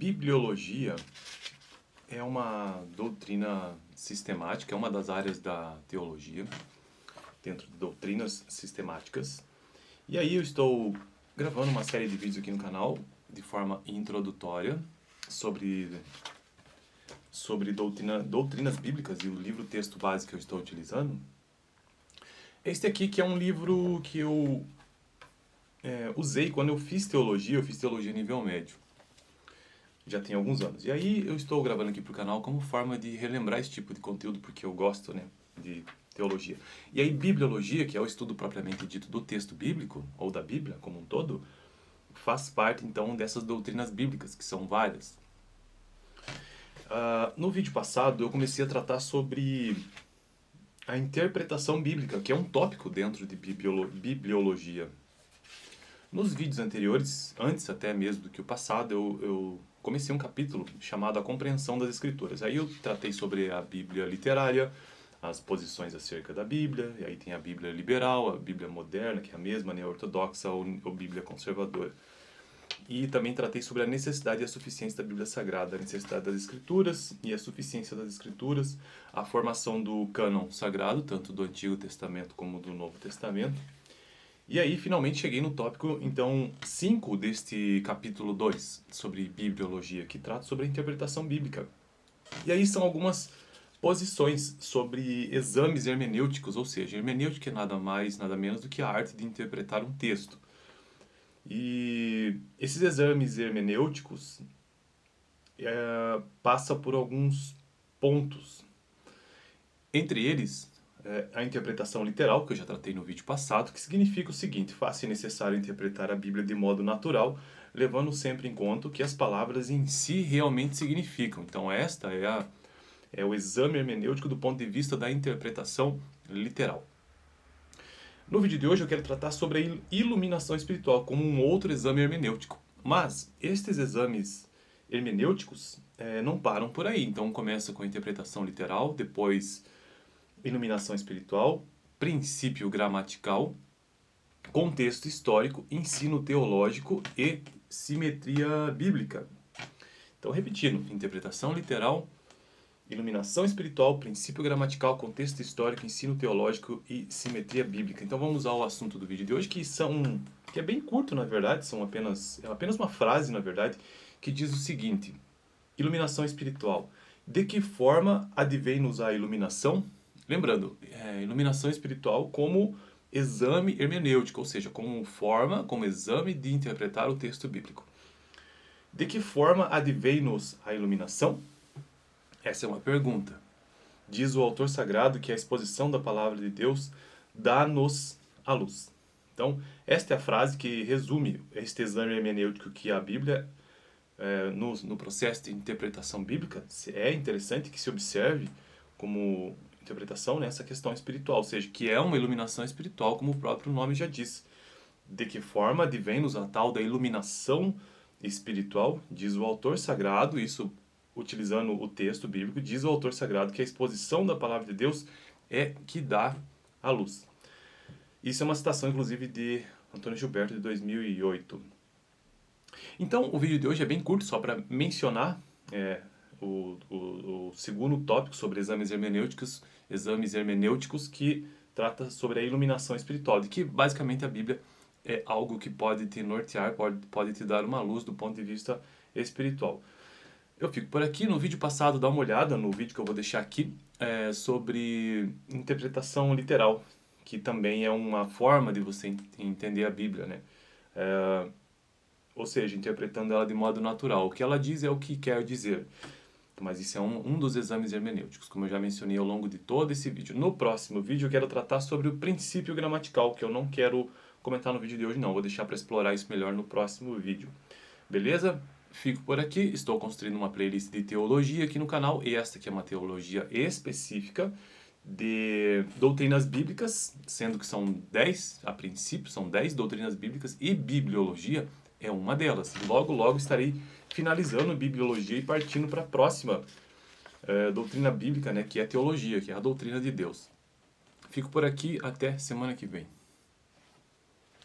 Bibliologia é uma doutrina sistemática, é uma das áreas da teologia, dentro de doutrinas sistemáticas. E aí eu estou gravando uma série de vídeos aqui no canal, de forma introdutória, sobre doutrinas bíblicas e o livro texto base que eu estou utilizando. Este aqui que é um livro que eu usei quando eu fiz teologia nível médio. Já tem alguns anos. E aí eu estou gravando aqui para o canal como forma de relembrar esse tipo de conteúdo, porque eu gosto, de teologia. E aí bibliologia, que é o estudo propriamente dito do texto bíblico, ou da Bíblia como um todo, faz parte então dessas doutrinas bíblicas, que são várias. No vídeo passado eu comecei a tratar sobre a interpretação bíblica, que é um tópico dentro de bibliologia. Nos vídeos anteriores, antes até mesmo do que o passado, eu comecei um capítulo chamado A Compreensão das Escrituras. Aí eu tratei sobre a Bíblia literária, as posições acerca da Bíblia, e aí tem a Bíblia liberal, a Bíblia moderna, que é a mesma, né, ortodoxa ou Bíblia conservadora. E também tratei sobre a necessidade e a suficiência da Bíblia Sagrada, a necessidade das Escrituras e a suficiência das Escrituras, a formação do cânon sagrado, tanto do Antigo Testamento como do Novo Testamento. E aí, finalmente, cheguei no tópico, então, 5 deste capítulo 2, sobre bibliologia, que trata sobre a interpretação bíblica. E aí são algumas posições sobre exames hermenêuticos, ou seja, hermenêutica é nada mais, nada menos do que a arte de interpretar um texto. E esses exames hermenêuticos passam por alguns pontos. Entre eles, a interpretação literal, que eu já tratei no vídeo passado, que significa o seguinte: faz-se necessário interpretar a Bíblia de modo natural, levando sempre em conta o que as palavras em si realmente significam. Então esta é o exame hermenêutico do ponto de vista da interpretação literal. No vídeo de hoje eu quero tratar sobre a iluminação espiritual como um outro exame hermenêutico. Mas estes exames hermenêuticos não param por aí. Então começa com a interpretação literal, depois iluminação espiritual, princípio gramatical, contexto histórico, ensino teológico e simetria bíblica. Então, repetindo: interpretação literal, iluminação espiritual, princípio gramatical, contexto histórico, ensino teológico e simetria bíblica. Então vamos ao assunto do vídeo de hoje, que é bem curto, na verdade, é apenas uma frase, na verdade, que diz o seguinte: iluminação espiritual. De que forma advém-nos a iluminação? Lembrando, iluminação espiritual como exame hermenêutico, ou seja, como exame de interpretar o texto bíblico. De que forma advém-nos a iluminação? Essa é uma pergunta. Diz o autor sagrado que a exposição da palavra de Deus dá-nos a luz. Então, esta é a frase que resume este exame hermenêutico que a Bíblia, no processo de interpretação bíblica, é interessante que se observe como interpretação nessa questão espiritual, ou seja, que é uma iluminação espiritual, como o próprio nome já diz. De que forma advém-nos a tal da iluminação espiritual? Diz o autor sagrado, isso utilizando o texto bíblico, diz o autor sagrado que a exposição da palavra de Deus é que dá a luz. Isso é uma citação, inclusive, de Antônio Gilberto, de 2008. Então, o vídeo de hoje é bem curto, só para mencionar o segundo tópico sobre exames hermenêuticos, que trata sobre a iluminação espiritual, de que basicamente a Bíblia é algo que pode te nortear, pode te dar uma luz do ponto de vista espiritual. Eu fico por aqui. No vídeo passado, dá uma olhada no vídeo que eu vou deixar aqui sobre interpretação literal, que também é uma forma de você entender a Bíblia, né? Ou seja, interpretando ela de modo natural. O que ela diz é o que quer dizer. Mas isso é um dos exames hermenêuticos, como eu já mencionei ao longo de todo esse vídeo. No próximo vídeo eu quero tratar sobre o princípio gramatical, que eu não quero comentar no vídeo de hoje não. Vou deixar para explorar isso melhor no próximo vídeo. Beleza? Fico por aqui. Estou construindo uma playlist de teologia aqui no canal. E esta aqui é uma teologia específica de doutrinas bíblicas, sendo que são 10, a princípio, são 10 doutrinas bíblicas, e bibliologia é uma delas. Logo, logo estarei finalizando a bibliologia e partindo para a próxima doutrina bíblica, né, que é a teologia, que é a doutrina de Deus. Fico por aqui, até semana que vem.